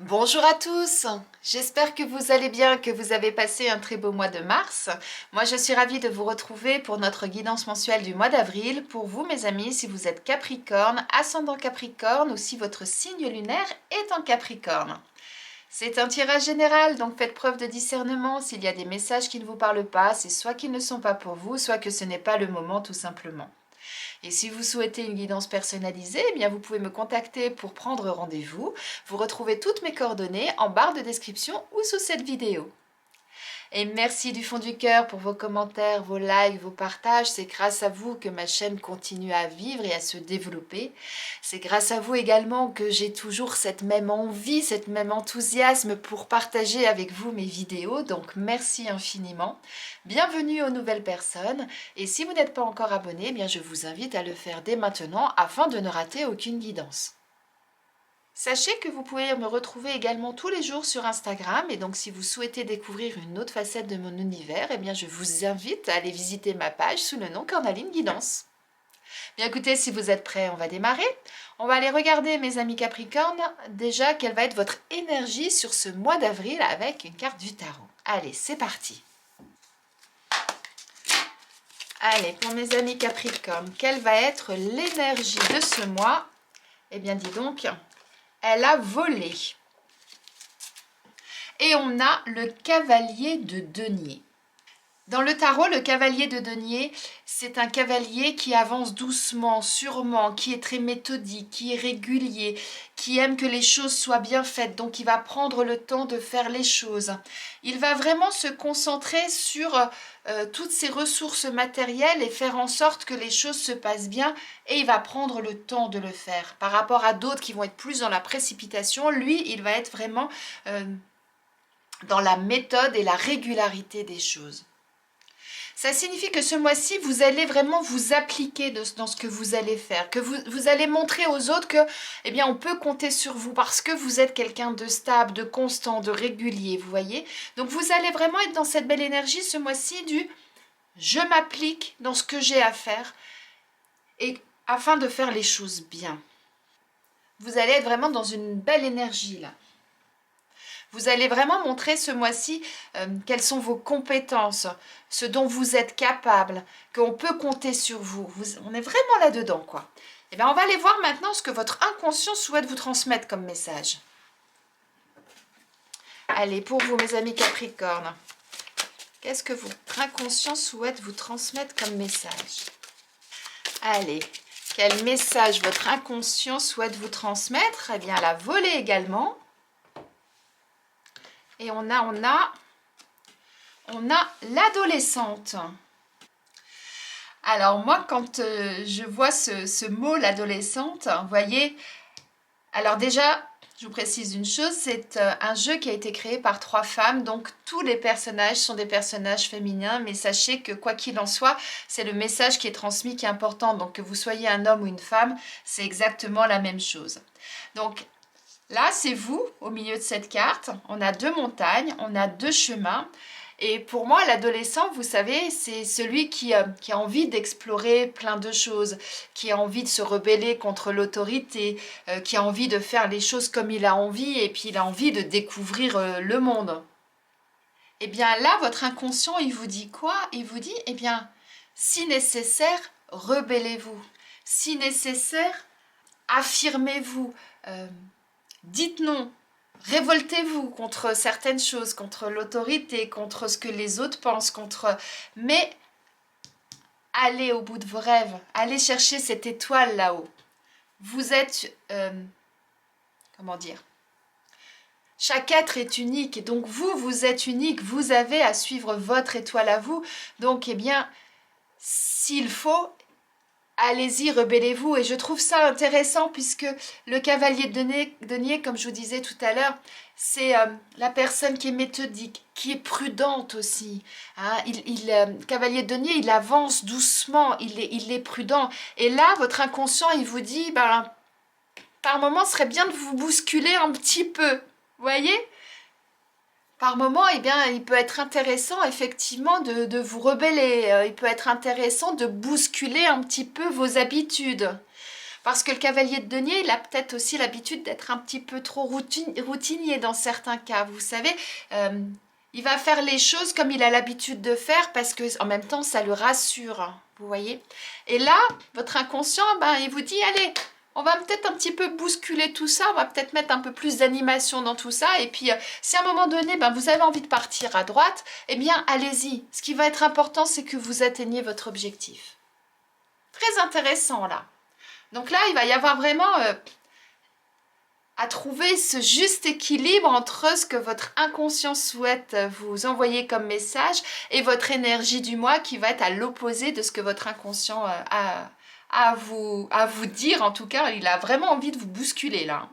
Bonjour à tous, j'espère que vous allez bien, que vous avez passé un très beau mois de mars. Moi je suis ravie de vous retrouver pour notre guidance mensuelle du mois d'avril. Pour vous mes amis, si vous êtes Capricorne, ascendant Capricorne ou si votre signe lunaire est en Capricorne. C'est un tirage général, donc faites preuve de discernement. S'il y a des messages qui ne vous parlent pas, c'est soit qu'ils ne sont pas pour vous, soit que ce n'est pas le moment tout simplement. Et si vous souhaitez une guidance personnalisée, eh bien vous pouvez me contacter pour prendre rendez-vous. Vous retrouvez toutes mes coordonnées en barre de description ou sous cette vidéo. Et merci du fond du cœur pour vos commentaires, vos likes, vos partages. C'est grâce à vous que ma chaîne continue à vivre et à se développer. C'est grâce à vous également que j'ai toujours cette même envie, cette même enthousiasme pour partager avec vous mes vidéos. Donc merci infiniment. Bienvenue aux nouvelles personnes. Et si vous n'êtes pas encore abonné, eh bien je vous invite à le faire dès maintenant afin de ne rater aucune guidance. Sachez que vous pouvez me retrouver également tous les jours sur Instagram et donc si vous souhaitez découvrir une autre facette de mon univers, eh bien je vous invite à aller visiter ma page sous le nom Cornaline Guidance. Bien écoutez, si vous êtes prêts, on va démarrer. On va aller regarder mes amis Capricorne, déjà quelle va être votre énergie sur ce mois d'avril avec une carte du tarot. Allez, c'est parti. Allez, pour mes amis Capricorne, quelle va être l'énergie de ce mois? Eh bien dis donc, elle a volé. Et on a le cavalier de denier. Dans le tarot, le cavalier de denier, c'est un cavalier qui avance doucement, sûrement, qui est très méthodique, qui est régulier, qui aime que les choses soient bien faites. Donc, il va prendre le temps de faire les choses. Il va vraiment se concentrer sur toutes ses ressources matérielles et faire en sorte que les choses se passent bien. Et il va prendre le temps de le faire. Par rapport à d'autres qui vont être plus dans la précipitation, lui, il va être vraiment dans la méthode et la régularité des choses. Ça signifie que ce mois-ci, vous allez vraiment vous appliquer dans ce que vous allez faire, que vous allez montrer aux autres que, eh bien, on peut compter sur vous parce que vous êtes quelqu'un de stable, de constant, de régulier, vous voyez. Donc, vous allez vraiment être dans cette belle énergie ce mois-ci du « je m'applique dans ce que j'ai à faire » et afin de faire les choses bien. Vous allez être vraiment dans une belle énergie là. Vous allez vraiment montrer ce mois-ci quelles sont vos compétences, ce dont vous êtes capable, qu'on peut compter sur vous. On est vraiment là-dedans, quoi. Et bien, on va aller voir maintenant ce que votre inconscient souhaite vous transmettre comme message. Allez, pour vous, mes amis Capricorne, qu'est-ce que votre inconscient souhaite vous transmettre comme message? Allez, quel message votre inconscient souhaite vous transmettre? Eh bien, la volée également. Et on a l'adolescente. Alors moi, quand je vois ce mot, l'adolescente, vous voyez, alors déjà, je vous précise une chose, c'est un jeu qui a été créé par 3 femmes, donc tous les personnages sont des personnages féminins, mais sachez que quoi qu'il en soit, c'est le message qui est transmis qui est important, donc que vous soyez un homme ou une femme, c'est exactement la même chose. Donc, là, c'est vous, au milieu de cette carte. On a 2 montagnes, on a 2 chemins. Et pour moi, l'adolescent, vous savez, c'est celui qui a envie d'explorer plein de choses, qui a envie de se rebeller contre l'autorité, qui a envie de faire les choses comme il a envie, et puis il a envie de découvrir le monde. Eh bien là, votre inconscient, il vous dit quoi? Il vous dit, eh bien, si nécessaire, rebellez-vous. Si nécessaire, affirmez-vous. Dites non, révoltez-vous contre certaines choses, contre l'autorité, contre ce que les autres pensent, mais allez au bout de vos rêves, allez chercher cette étoile là-haut. Vous êtes, comment dire, chaque être est unique, et donc vous êtes unique, vous avez à suivre votre étoile à vous, donc eh bien, s'il faut, allez-y, rebellez-vous. Et je trouve ça intéressant puisque le cavalier de denier, comme je vous disais tout à l'heure, c'est la personne qui est méthodique, qui est prudente aussi. Hein. Cavalier de denier, il avance doucement, il est prudent. Et là, votre inconscient, il vous dit, ben, par moment, ce serait bien de vous bousculer un petit peu. Vous voyez ? Par moment, eh bien, il peut être intéressant effectivement de vous rebeller. Il peut être intéressant de bousculer un petit peu vos habitudes. Parce que le cavalier de denier, il a peut-être aussi l'habitude d'être un petit peu trop routinier dans certains cas. Vous savez, il va faire les choses comme il a l'habitude de faire parce que en même temps, ça le rassure. Vous voyez? Et là, votre inconscient, ben, il vous dit, allez, on va peut-être un petit peu bousculer tout ça, on va peut-être mettre un peu plus d'animation dans tout ça. Et puis, si à un moment donné, ben, vous avez envie de partir à droite, eh bien, allez-y. Ce qui va être important, c'est que vous atteigniez votre objectif. Très intéressant, là. Donc là, il va y avoir vraiment à trouver ce juste équilibre entre ce que votre inconscient souhaite vous envoyer comme message et votre énergie du moi qui va être à l'opposé de ce que votre inconscient a à vous dire. En tout cas, il a vraiment envie de vous bousculer là.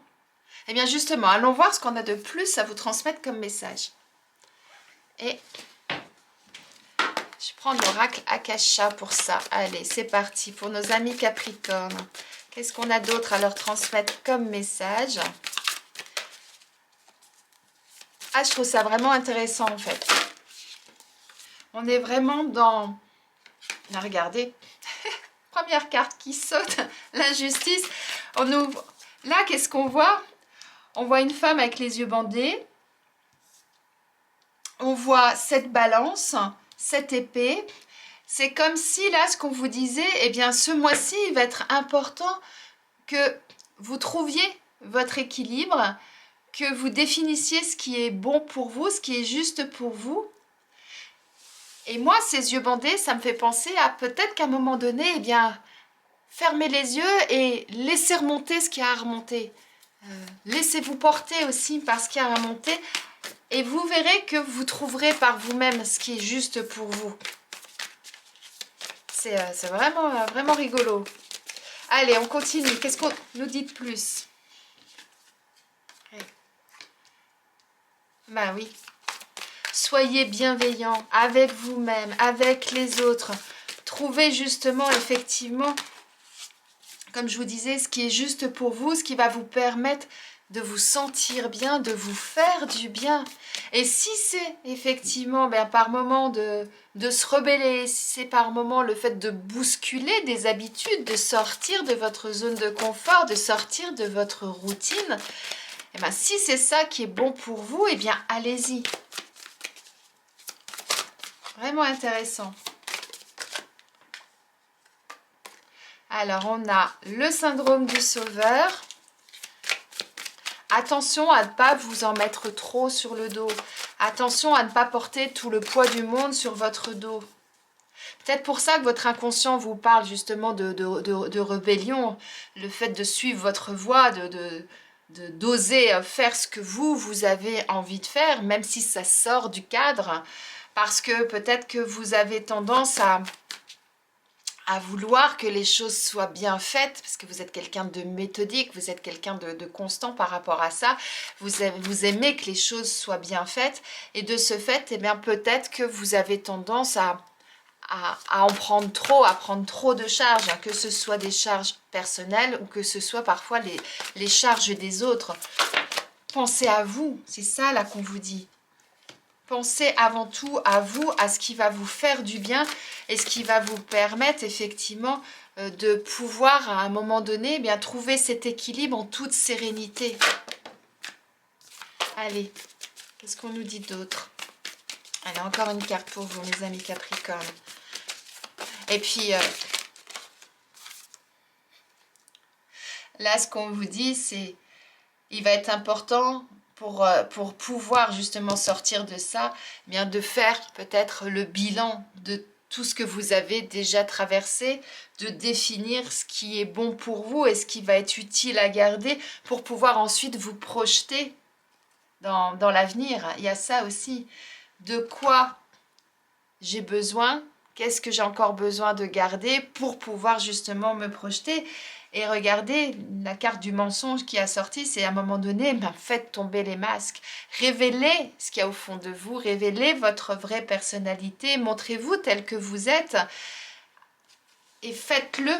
Eh bien justement, allons voir ce qu'on a de plus à vous transmettre comme message. Et je prends l'oracle Akasha pour ça. Allez, c'est parti pour nos amis Capricorne. Qu'est-ce qu'on a d'autre à leur transmettre comme message? Ah, je trouve ça vraiment intéressant en fait. On est vraiment dans... Là, regardez. Première carte qui saute, l'injustice. On ouvre. Là, qu'est-ce qu'on voit? On voit une femme avec les yeux bandés. On voit cette balance, cette épée. C'est comme si là, ce qu'on vous disait, eh bien, ce mois-ci, il va être important que vous trouviez votre équilibre, que vous définissiez ce qui est bon pour vous, ce qui est juste pour vous. Et moi, ces yeux bandés, ça me fait penser à peut-être qu'à un moment donné, eh bien, fermez les yeux et laissez remonter ce qui a à remonter. Laissez-vous porter aussi par ce qui a à remonter et vous verrez que vous trouverez par vous-même ce qui est juste pour vous. C'est vraiment, vraiment rigolo. Allez, on continue. Qu'est-ce qu'on nous dit de plus? Ben oui. Soyez bienveillants avec vous-même, avec les autres. Trouvez justement, effectivement, comme je vous disais, ce qui est juste pour vous, ce qui va vous permettre de vous sentir bien, de vous faire du bien. Et si c'est effectivement par moment de se rebeller, si c'est par moment le fait de bousculer des habitudes, de sortir de votre zone de confort, de sortir de votre routine, et bien si c'est ça qui est bon pour vous, eh bien allez-y. Vraiment intéressant. Alors on a le syndrome du sauveur. Attention à ne pas vous en mettre trop sur le dos. Attention à ne pas porter tout le poids du monde sur votre dos. Peut-être pour ça que votre inconscient vous parle justement de rébellion. Le fait de suivre votre voie, d'oser faire ce que vous avez envie de faire, même si ça sort du cadre. Parce que peut-être que vous avez tendance à vouloir que les choses soient bien faites, parce que vous êtes quelqu'un de méthodique, vous êtes quelqu'un de constant par rapport à ça, vous aimez que les choses soient bien faites, et de ce fait, eh bien peut-être que vous avez tendance à en prendre trop, à prendre trop de charges, hein, que ce soit des charges personnelles ou que ce soit parfois les charges des autres. Pensez à vous, c'est ça là qu'on vous dit. Pensez avant tout à vous, à ce qui va vous faire du bien et ce qui va vous permettre effectivement de pouvoir à un moment donné bien trouver cet équilibre en toute sérénité. Allez, qu'est-ce qu'on nous dit d'autre? Allez, encore une carte pour vous, mes amis Capricorne. Et puis, là, ce qu'on vous dit, c'est il va être important pour pouvoir justement sortir de ça, eh bien de faire peut-être le bilan de tout ce que vous avez déjà traversé, de définir ce qui est bon pour vous et ce qui va être utile à garder pour pouvoir ensuite vous projeter dans l'avenir. Il y a ça aussi. De quoi j'ai besoin? Qu'est-ce que j'ai encore besoin de garder pour pouvoir justement me projeter? Et regardez, la carte du mensonge qui a sorti, c'est à un moment donné, faites tomber les masques. Révélez ce qu'il y a au fond de vous, révélez votre vraie personnalité, montrez-vous tel que vous êtes et faites-le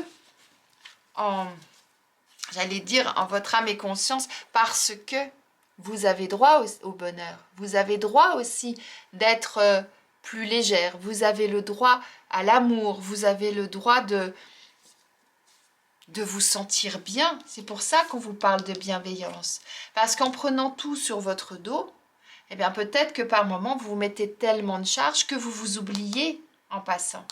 en, j'allais dire, en votre âme et conscience parce que vous avez droit au bonheur. Vous avez droit aussi d'être plus légère. Vous avez le droit à l'amour. Vous avez le droit de de vous sentir bien. C'est pour ça qu'on vous parle de bienveillance. Parce qu'en prenant tout sur votre dos, eh bien peut-être que par moment, vous vous mettez tellement de charges que vous vous oubliez en passant.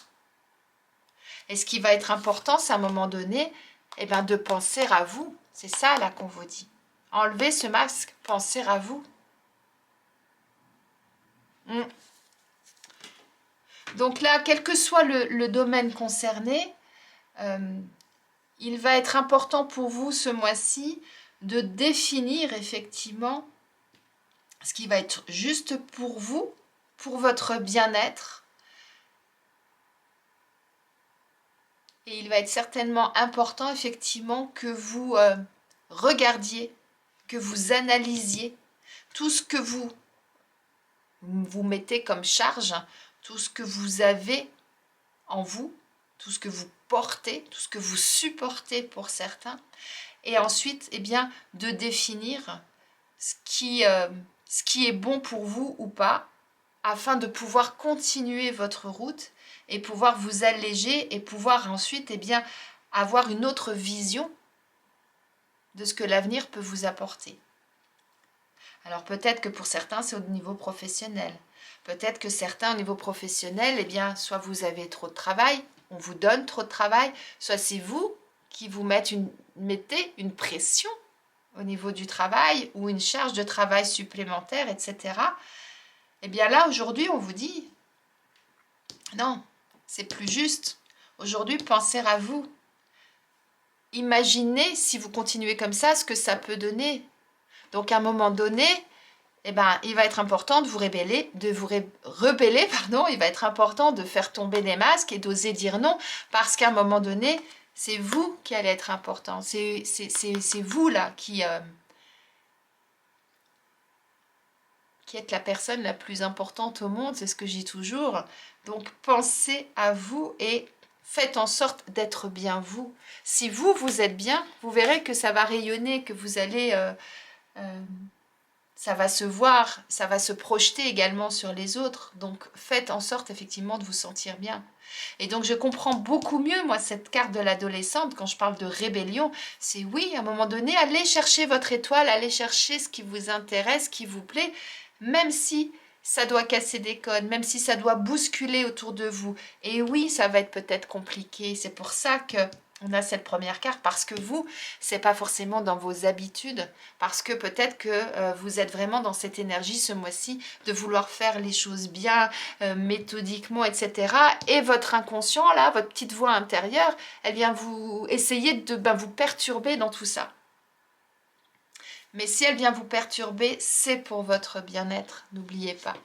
Et ce qui va être important, c'est à un moment donné, eh bien, de penser à vous. C'est ça là qu'on vous dit. Enlevez ce masque, pensez à vous. Donc là, quel que soit le domaine concerné, il va être important pour vous ce mois-ci de définir effectivement ce qui va être juste pour vous, pour votre bien-être. Et il va être certainement important effectivement que vous regardiez, que vous analysiez tout ce que vous mettez comme charge, tout ce que vous avez en vous, tout ce que vous portez, tout ce que vous supportez pour certains, et ensuite, eh bien, de définir ce qui est bon pour vous ou pas, afin de pouvoir continuer votre route et pouvoir vous alléger et pouvoir ensuite, eh bien, avoir une autre vision de ce que l'avenir peut vous apporter. Alors peut-être que pour certains, c'est au niveau professionnel. Peut-être que certains, au niveau professionnel, eh bien, soit vous avez trop de travail, on vous donne trop de travail, soit c'est vous qui vous mettez une pression au niveau du travail ou une charge de travail supplémentaire, etc. Eh bien là, aujourd'hui, on vous dit, non, c'est plus juste. Aujourd'hui, pensez à vous. Imaginez, si vous continuez comme ça, ce que ça peut donner. Donc, à un moment donné, eh ben, il va être important de vous rebeller, pardon. Il va être important de faire tomber les masques et d'oser dire non, parce qu'à un moment donné, c'est vous qui allez être important. C'est vous là qui êtes la personne la plus importante au monde, c'est ce que je dis toujours. Donc pensez à vous et faites en sorte d'être bien vous. Si vous, vous êtes bien, vous verrez que ça va rayonner, que vous allez... ça va se voir, ça va se projeter également sur les autres. Donc faites en sorte effectivement de vous sentir bien. Et donc je comprends beaucoup mieux, moi, cette carte de l'adolescente, quand je parle de rébellion, c'est oui, à un moment donné, allez chercher votre étoile, allez chercher ce qui vous intéresse, ce qui vous plaît, même si ça doit casser des codes, même si ça doit bousculer autour de vous. Et oui, ça va être peut-être compliqué. C'est pour ça que on a cette première carte, parce que vous, c'est pas forcément dans vos habitudes, parce que peut-être que vous êtes vraiment dans cette énergie ce mois-ci de vouloir faire les choses bien, méthodiquement, etc. Et votre inconscient, là, votre petite voix intérieure, elle vient vous essayer de vous perturber dans tout ça. Mais si elle vient vous perturber, c'est pour votre bien-être, n'oubliez pas.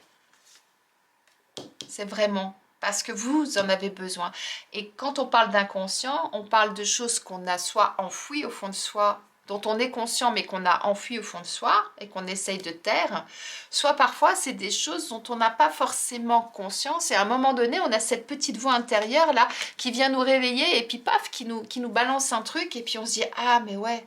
C'est vraiment parce que vous en avez besoin. Et quand on parle d'inconscient, on parle de choses qu'on a soit enfouies au fond de soi, dont on est conscient mais qu'on a enfoui au fond de soi et qu'on essaye de taire, soit parfois c'est des choses dont on n'a pas forcément conscience et à un moment donné on a cette petite voix intérieure là qui vient nous réveiller et puis paf, qui nous balance un truc et puis on se dit ah mais ouais,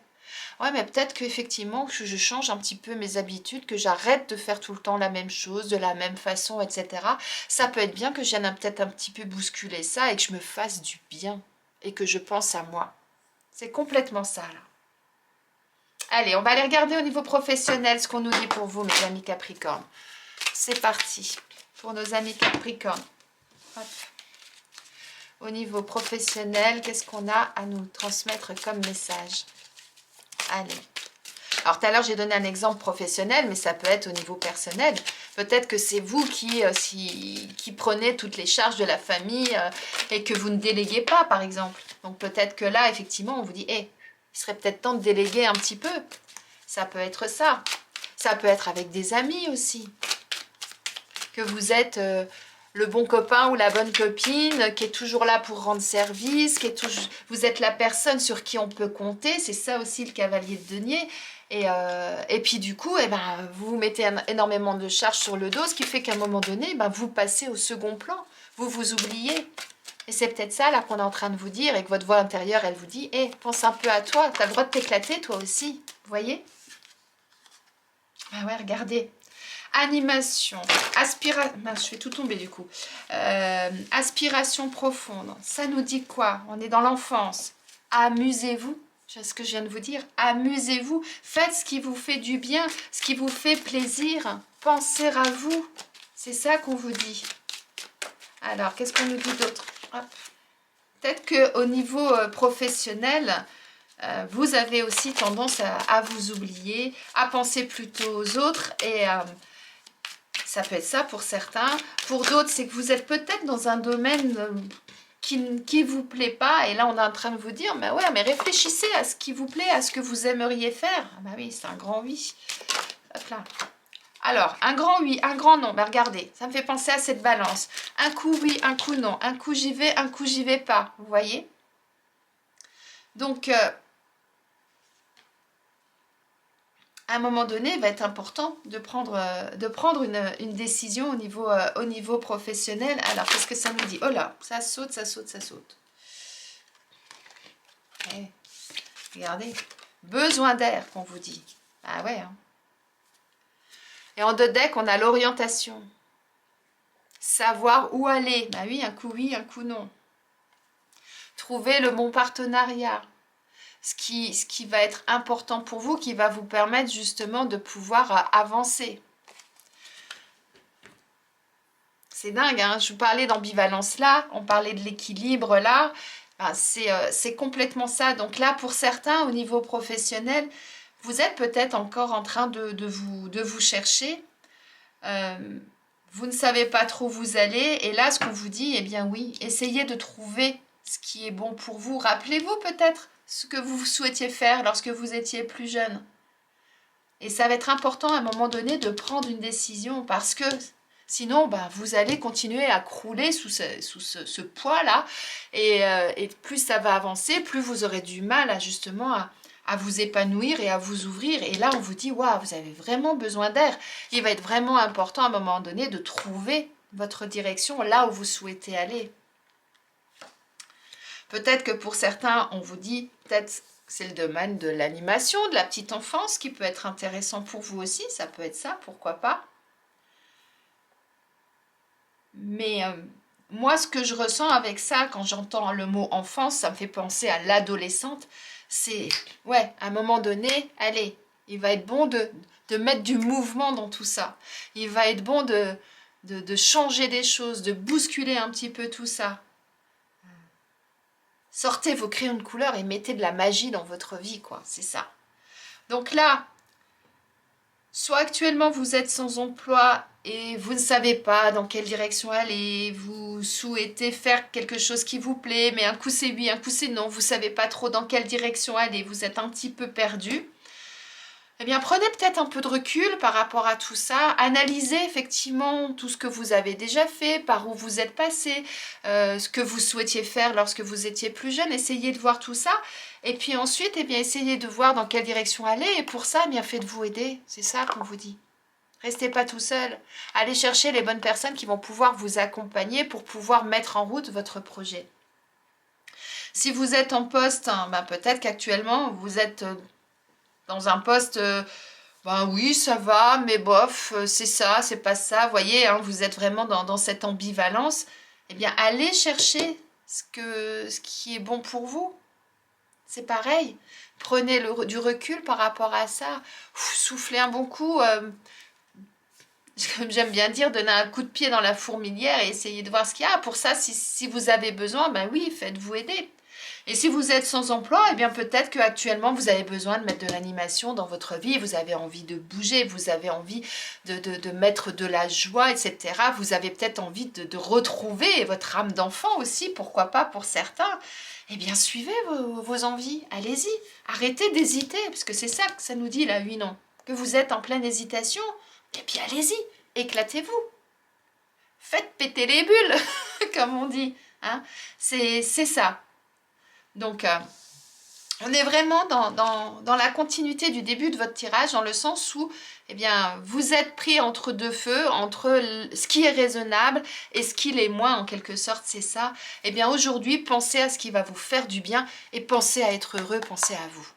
mais peut-être qu'effectivement je change un petit peu mes habitudes, que j'arrête de faire tout le temps la même chose, de la même façon, etc. Ça peut être bien que je vienne peut-être un petit peu bousculer ça et que je me fasse du bien et que je pense à moi. C'est complètement ça là. Allez, on va aller regarder au niveau professionnel ce qu'on nous dit pour vous, mes amis Capricorne. C'est parti pour nos amis Capricorne. Hop. Au niveau professionnel, qu'est-ce qu'on a à nous transmettre comme message? Allez. Alors tout à l'heure, j'ai donné un exemple professionnel, mais ça peut être au niveau personnel. Peut-être que c'est vous qui prenez toutes les charges de la famille et que vous ne déléguez pas, par exemple. Donc peut-être que là, effectivement, on vous dit, il serait peut-être temps de déléguer un petit peu. Ça peut être ça. Ça peut être avec des amis aussi. Que vous êtes le bon copain ou la bonne copine qui est toujours là pour rendre service, vous êtes la personne sur qui on peut compter. C'est ça aussi le cavalier de denier. Et puis du coup, vous vous mettez énormément de charges sur le dos, ce qui fait qu'à un moment donné, vous passez au second plan. Vous vous oubliez. Et c'est peut-être ça là qu'on est en train de vous dire et que votre voix intérieure, elle vous dit, pense un peu à toi, tu as le droit de t'éclater toi aussi. Vous voyez? Ah ouais, regardez. Animation, je fais tout tomber du coup. Aspiration profonde, ça nous dit quoi? On est dans l'enfance. Amusez-vous. C'est ce que je viens de vous dire. Amusez-vous. Faites ce qui vous fait du bien, ce qui vous fait plaisir. Pensez à vous. C'est ça qu'on vous dit. Alors, qu'est-ce qu'on nous dit d'autre? Peut-être qu'au niveau professionnel, vous avez aussi tendance à vous oublier, à penser plutôt aux autres. Et ça peut être ça pour certains. Pour d'autres, c'est que vous êtes peut-être dans un domaine qui ne vous plaît pas. Et là, on est en train de vous dire, mais ouais, mais réfléchissez à ce qui vous plaît, à ce que vous aimeriez faire. Ah bah oui, c'est un grand oui. Hop là. Alors, un grand oui, un grand non. Mais regardez, ça me fait penser à cette balance. Un coup oui, un coup non. Un coup j'y vais, un coup j'y vais pas. Vous voyez? Donc, à un moment donné, il va être important de prendre une décision au niveau professionnel. Alors, qu'est-ce que ça nous dit? Oh là, ça saute, ça saute, ça saute. Okay. Regardez. Besoin d'air, qu'on vous dit. Ah ouais, hein. Et en deux decks, on a l'orientation. Savoir où aller. Bah oui, un coup non. Trouver le bon partenariat. Ce qui va être important pour vous, qui va vous permettre justement de pouvoir avancer. C'est dingue, hein, je vous parlais d'ambivalence là, on parlait de l'équilibre là, ben, c'est complètement ça. Donc là, pour certains, au niveau professionnel, vous êtes peut-être encore en train de vous chercher. Vous ne savez pas trop où vous allez. Et là, ce qu'on vous dit, eh bien oui, essayez de trouver ce qui est bon pour vous. Rappelez-vous peut-être ce que vous souhaitiez faire lorsque vous étiez plus jeune. Et ça va être important à un moment donné de prendre une décision parce que sinon, bah, vous allez continuer à crouler sous ce poids-là. Et plus ça va avancer, plus vous aurez du mal à justement à vous épanouir et à vous ouvrir. Et là, on vous dit, waouh, vous avez vraiment besoin d'air. Il va être vraiment important à un moment donné de trouver votre direction là où vous souhaitez aller. Peut-être que pour certains, on vous dit, peut-être c'est le domaine de l'animation, de la petite enfance qui peut être intéressant pour vous aussi. Ça peut être ça, pourquoi pas. Mais moi, ce que je ressens avec ça, quand j'entends le mot enfance, ça me fait penser à l'adolescente. C'est, ouais, à un moment donné, allez, il va être bon de mettre du mouvement dans tout ça. Il va être bon de changer des choses, de bousculer un petit peu tout ça. Sortez vos crayons de couleur et mettez de la magie dans votre vie, quoi. C'est ça. Donc là, soit actuellement vous êtes sans emploi et vous ne savez pas dans quelle direction aller, vous souhaitez faire quelque chose qui vous plaît, mais un coup c'est oui, un coup c'est non, vous ne savez pas trop dans quelle direction aller, vous êtes un petit peu perdu. Eh bien, prenez peut-être un peu de recul par rapport à tout ça. Analysez effectivement tout ce que vous avez déjà fait, par où vous êtes passé, ce que vous souhaitiez faire lorsque vous étiez plus jeune. Essayez de voir tout ça. Et puis ensuite, eh bien, essayez de voir dans quelle direction aller. Et pour ça, eh bien, faites-vous aider. C'est ça qu'on vous dit. Restez pas tout seul. Allez chercher les bonnes personnes qui vont pouvoir vous accompagner pour pouvoir mettre en route votre projet. Si vous êtes en poste, hein, ben, peut-être qu'actuellement, vous êtes dans un poste, ben oui, ça va, mais bof, c'est ça, c'est pas ça. Vous voyez, hein, vous êtes vraiment dans cette ambivalence. Eh bien, allez chercher ce qui est bon pour vous. C'est pareil. Prenez du recul par rapport à ça. Soufflez un bon coup. Comme j'aime bien dire, donnez un coup de pied dans la fourmilière et essayez de voir ce qu'il y a. Pour ça, si vous avez besoin, ben oui, faites-vous aider. Et si vous êtes sans emploi, eh bien peut-être qu'actuellement vous avez besoin de mettre de l'animation dans votre vie, vous avez envie de bouger, vous avez envie de mettre de la joie, etc. Vous avez peut-être envie de retrouver votre âme d'enfant aussi, pourquoi pas pour certains. Eh bien suivez vos envies, allez-y, arrêtez d'hésiter, parce que c'est ça que ça nous dit là, oui, non, que vous êtes en pleine hésitation, et puis allez-y, éclatez-vous. Faites péter les bulles, comme on dit. Hein. C'est ça. Donc, on est vraiment dans la continuité du début de votre tirage, dans le sens où eh bien, vous êtes pris entre deux feux, entre ce qui est raisonnable et ce qui l'est moins, en quelque sorte, c'est ça. Eh bien, aujourd'hui, pensez à ce qui va vous faire du bien et pensez à être heureux, pensez à vous.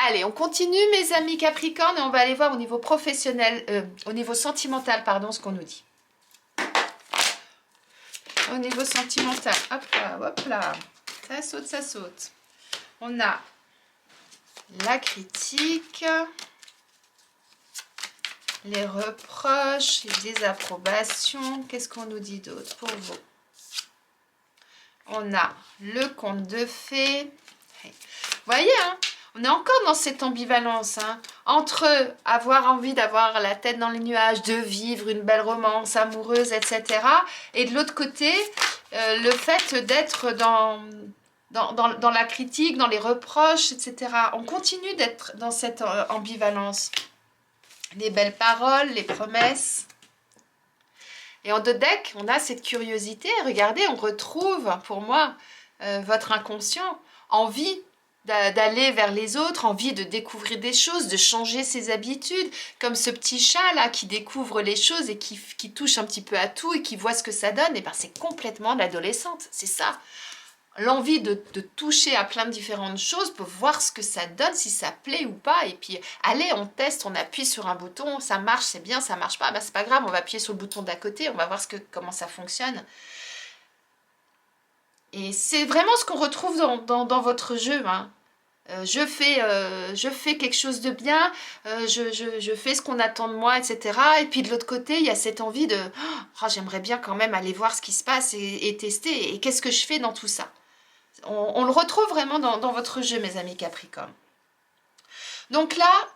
Allez, on continue, mes amis Capricorne, et on va aller voir au niveau professionnel, au niveau sentimental, pardon, ce qu'on nous dit. Au niveau sentimental, hop là, hop là. Ça saute, ça saute. On a la critique, les reproches, les désapprobations. Qu'est-ce qu'on nous dit d'autre pour vous? On a le conte de fées. Vous voyez, hein, on est encore dans cette ambivalence, hein, entre avoir envie d'avoir la tête dans les nuages, de vivre une belle romance amoureuse, etc. Et de l'autre côté, le fait d'être dans la critique, dans les reproches, etc. On continue d'être dans cette ambivalence. Les belles paroles, les promesses. Et en deux decks, on a cette curiosité. Regardez, on retrouve, pour moi, votre inconscient, envie d'aller vers les autres, envie de découvrir des choses, de changer ses habitudes, comme ce petit chat là qui découvre les choses et qui touche un petit peu à tout et qui voit ce que ça donne. Et ben c'est complètement l'adolescente, c'est ça. L'envie de toucher à plein de différentes choses pour voir ce que ça donne, si ça plaît ou pas. Et puis, allez, on teste, on appuie sur un bouton, ça marche, c'est bien, ça marche pas, ben, c'est pas grave, on va appuyer sur le bouton d'à côté, on va voir comment ça fonctionne. Et c'est vraiment ce qu'on retrouve dans votre jeu. Hein. Je fais quelque chose de bien, je fais ce qu'on attend de moi, etc. Et puis de l'autre côté, il y a cette envie de oh, j'aimerais bien quand même aller voir ce qui se passe et tester. Et qu'est-ce que je fais dans tout ça? On le retrouve vraiment dans votre jeu, mes amis Capricorne. Donc là,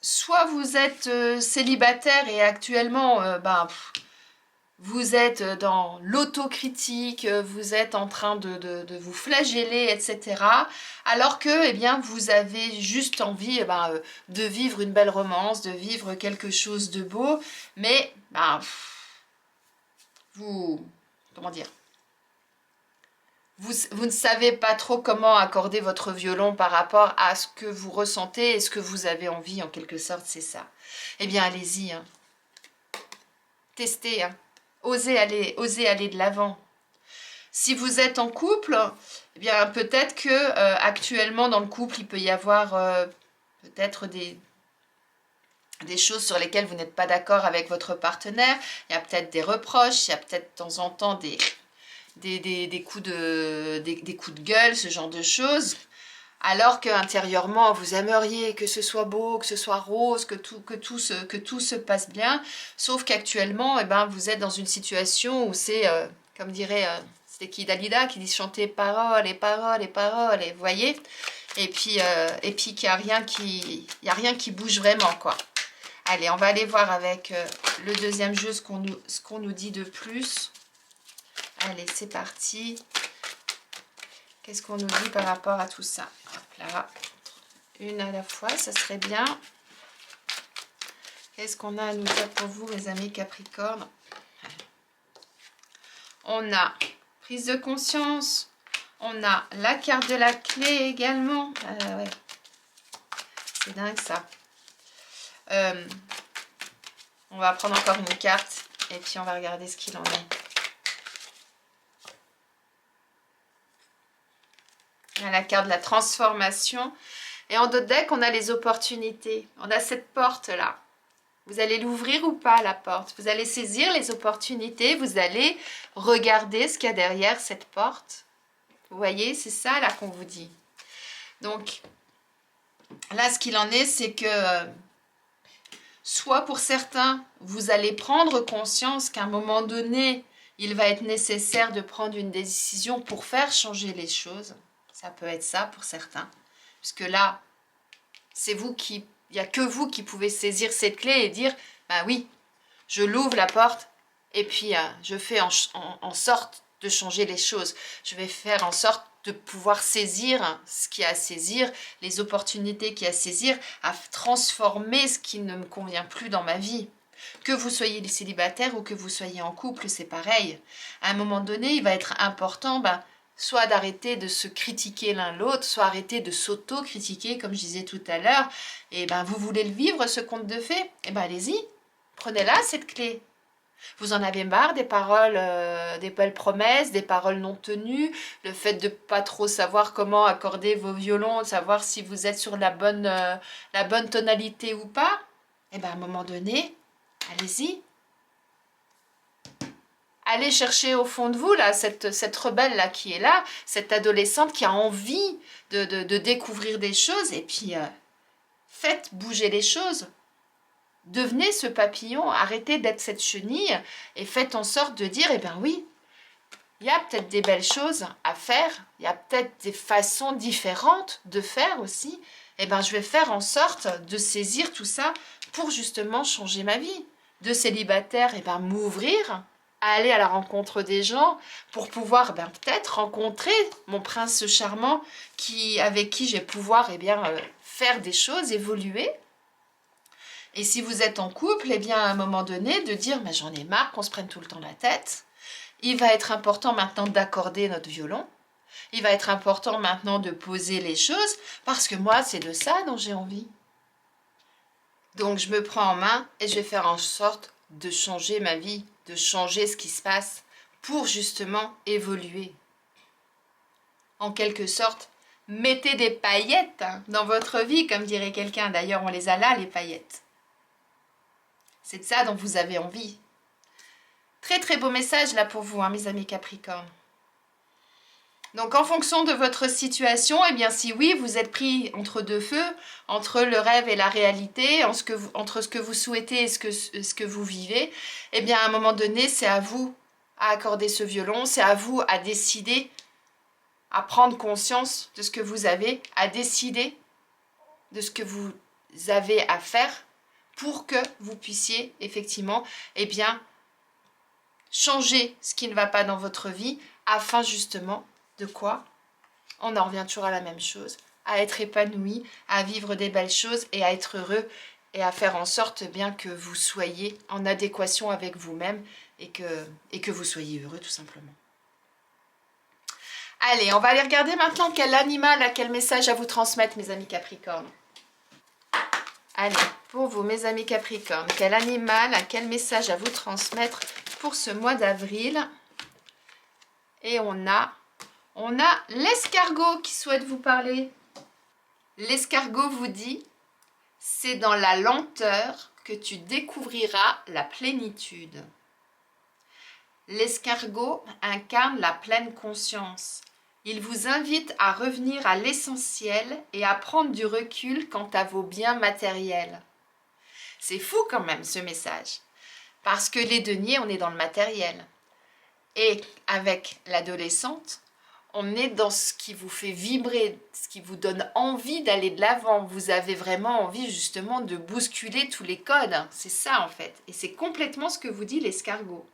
soit vous êtes célibataire et actuellement, vous êtes dans l'autocritique, vous êtes en train de vous flageller, etc. Alors que, eh bien, vous avez juste envie de vivre une belle romance, de vivre quelque chose de beau, mais comment dire, vous ne savez pas trop comment accorder votre violon par rapport à ce que vous ressentez et ce que vous avez envie, en quelque sorte, c'est ça. Eh bien, allez-y, hein. Testez, hein. Osez aller de l'avant. Si vous êtes en couple, eh bien peut-être que actuellement dans le couple, il peut y avoir peut-être des choses sur lesquelles vous n'êtes pas d'accord avec votre partenaire. Il y a peut-être des reproches, il y a peut-être de temps en temps des coups de gueule, ce genre de choses. Alors qu'intérieurement, vous aimeriez que ce soit beau, que ce soit rose, que tout se passe bien. Sauf qu'actuellement, vous êtes dans une situation où c'est, comme dirait, c'était qui Dalida qui dit chanter paroles et paroles et paroles, et vous voyez. Et puis qu'il n'y a rien qui bouge vraiment, quoi. Allez, on va aller voir avec le deuxième jeu ce qu'on nous dit de plus. Allez, c'est parti. Qu'est-ce qu'on nous dit par rapport à tout ça? Hop là, une à la fois, ça serait bien. Qu'est-ce qu'on a à nous dire pour vous, mes amis Capricorne? On a prise de conscience. On a la carte de la clé également. Ouais. C'est dingue ça. On va prendre encore une carte et puis on va regarder ce qu'il en est. On a la carte de la transformation. Et en d'autres decks, on a les opportunités. On a cette porte-là. Vous allez l'ouvrir ou pas, la porte? Vous allez saisir les opportunités. Vous allez regarder ce qu'il y a derrière cette porte. Vous voyez, c'est ça là qu'on vous dit. Donc, là, ce qu'il en est, c'est que soit pour certains, vous allez prendre conscience qu'à un moment donné, il va être nécessaire de prendre une décision pour faire changer les choses. Ça peut être ça pour certains. Puisque là, il n'y a que vous qui pouvez saisir cette clé et dire, oui, je l'ouvre la porte et puis je fais en sorte de changer les choses. Je vais faire en sorte de pouvoir saisir ce qu'il y a à saisir, les opportunités qu'il y a à saisir, à transformer ce qui ne me convient plus dans ma vie. Que vous soyez célibataire ou que vous soyez en couple, c'est pareil. À un moment donné, il va être important, soit d'arrêter de se critiquer l'un l'autre, soit arrêter de s'auto-critiquer, comme je disais tout à l'heure. Et vous voulez le vivre, ce conte de fées? Allez-y, prenez-la, cette clé. Vous en avez marre des paroles, des belles promesses, des paroles non tenues, le fait de pas trop savoir comment accorder vos violons, de savoir si vous êtes sur la bonne tonalité ou pas? À un moment donné, allez-y. allez chercher au fond de vous, là, cette rebelle-là qui est là, cette adolescente qui a envie de découvrir des choses, et puis faites bouger les choses. Devenez ce papillon, arrêtez d'être cette chenille, et faites en sorte de dire, eh bien oui, il y a peut-être des belles choses à faire, il y a peut-être des façons différentes de faire aussi, eh bien je vais faire en sorte de saisir tout ça pour justement changer ma vie. De célibataire, eh bien m'ouvrir, à aller à la rencontre des gens pour pouvoir peut-être rencontrer mon prince charmant avec qui je vais pouvoir faire des choses, évoluer. Et si vous êtes en couple, eh bien à un moment donné, de dire mais j'en ai marre qu'on se prenne tout le temps la tête. Il va être important maintenant d'accorder notre violon. Il va être important maintenant de poser les choses parce que moi, c'est de ça dont j'ai envie. Donc, je me prends en main et je vais faire en sorte de changer ma vie, de changer ce qui se passe pour justement évoluer. En quelque sorte, mettez des paillettes dans votre vie, comme dirait quelqu'un. D'ailleurs, on les a là, les paillettes. C'est de ça dont vous avez envie. Très très beau message là pour vous, mes amis Capricorne. Donc en fonction de votre situation, eh bien si oui, vous êtes pris entre deux feux, entre le rêve et la réalité, entre ce que vous souhaitez et ce que vous vivez, eh bien à un moment donné, c'est à vous à accorder ce violon, c'est à vous à décider, à prendre conscience de ce que vous avez, à décider de ce que vous avez à faire pour que vous puissiez effectivement, changer ce qui ne va pas dans votre vie afin justement de quoi? On en revient toujours à la même chose, à être épanoui, à vivre des belles choses et à être heureux et à faire en sorte bien que vous soyez en adéquation avec vous-même et que vous soyez heureux tout simplement. Allez, on va aller regarder maintenant quel animal, quel message à vous transmettre mes amis Capricorne. Allez, pour vous mes amis Capricorne, quel animal, quel message à vous transmettre pour ce mois d'avril. Et on a l'escargot qui souhaite vous parler. L'escargot vous dit, c'est dans la lenteur que tu découvriras la plénitude. L'escargot incarne la pleine conscience. Il vous invite à revenir à l'essentiel et à prendre du recul quant à vos biens matériels. C'est fou quand même ce message, parce que les deniers, on est dans le matériel. Et avec l'adolescente, on est dans ce qui vous fait vibrer, ce qui vous donne envie d'aller de l'avant. Vous avez vraiment envie justement de bousculer tous les codes. C'est ça en fait. Et c'est complètement ce que vous dit l'escargot.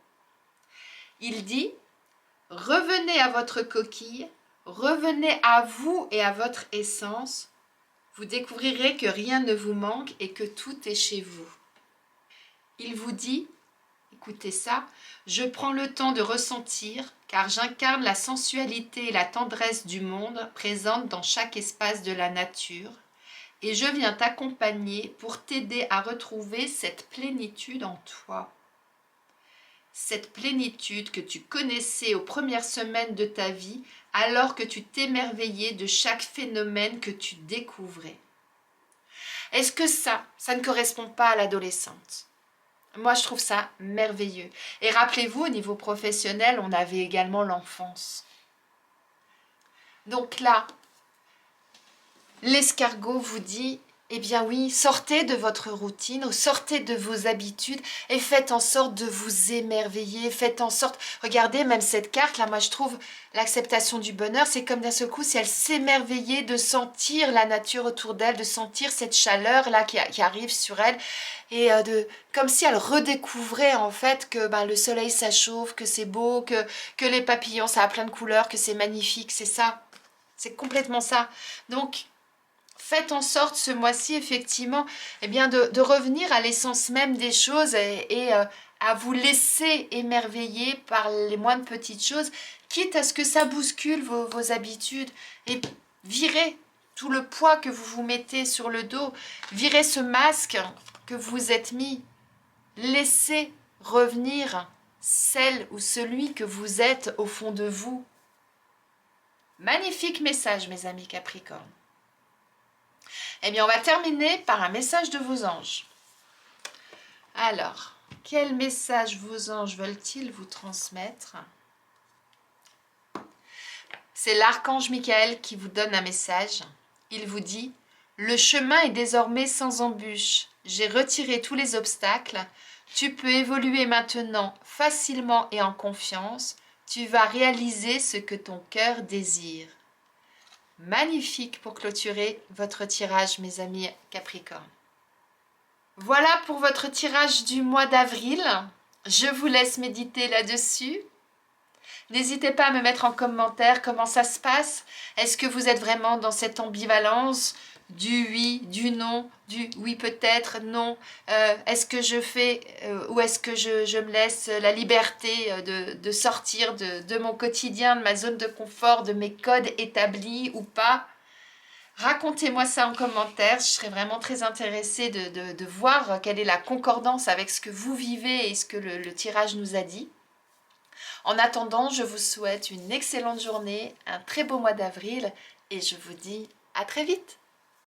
Il dit, revenez à votre coquille, revenez à vous et à votre essence. Vous découvrirez que rien ne vous manque et que tout est chez vous. Il vous dit, écoutez ça, je prends le temps de ressentir car j'incarne la sensualité et la tendresse du monde présente dans chaque espace de la nature et je viens t'accompagner pour t'aider à retrouver cette plénitude en toi. Cette plénitude que tu connaissais aux premières semaines de ta vie alors que tu t'émerveillais de chaque phénomène que tu découvrais. Est-ce que ça ne correspond pas à l'adolescente ? Moi, je trouve ça merveilleux. Et rappelez-vous, au niveau professionnel, on avait également l'enfance. Donc là, l'escargot vous dit, eh bien oui, sortez de votre routine, sortez de vos habitudes et faites en sorte de vous émerveiller, faites en sorte, regardez même cette carte là, moi je trouve l'acceptation du bonheur, c'est comme d'un seul coup si elle s'émerveillait de sentir la nature autour d'elle, de sentir cette chaleur là qui arrive sur elle et comme si elle redécouvrait en fait que le soleil ça chauffe, que c'est beau, que les papillons ça a plein de couleurs, que c'est magnifique, c'est ça, c'est complètement ça. Donc faites en sorte ce mois-ci, effectivement, de revenir à l'essence même des choses et à vous laisser émerveiller par les moindres petites choses, quitte à ce que ça bouscule vos habitudes. Et virez tout le poids que vous vous mettez sur le dos, virez ce masque que vous êtes mis. Laissez revenir celle ou celui que vous êtes au fond de vous. Magnifique message, mes amis Capricorne. Eh bien, on va terminer par un message de vos anges. Alors, Quel message vos anges veulent-ils vous transmettre? C'est l'archange Michael qui vous donne un message. Il vous dit « Le chemin est désormais sans embûche. J'ai retiré tous les obstacles. Tu peux évoluer maintenant facilement et en confiance. Tu vas réaliser ce que ton cœur désire. » Magnifique pour clôturer votre tirage, mes amis Capricorne. Voilà pour votre tirage du mois d'avril. Je vous laisse méditer là-dessus. N'hésitez pas à me mettre en commentaire comment ça se passe. Est-ce que vous êtes vraiment dans cette ambivalence du oui, du non, du oui peut-être, non. Est-ce que je fais ou est-ce que je me laisse la liberté de sortir de mon quotidien, de ma zone de confort, de mes codes établis ou pas? Racontez-moi ça en commentaire, je serais vraiment très intéressée de voir quelle est la concordance avec ce que vous vivez et ce que le tirage nous a dit. En attendant, je vous souhaite une excellente journée, un très beau mois d'avril et je vous dis à très vite.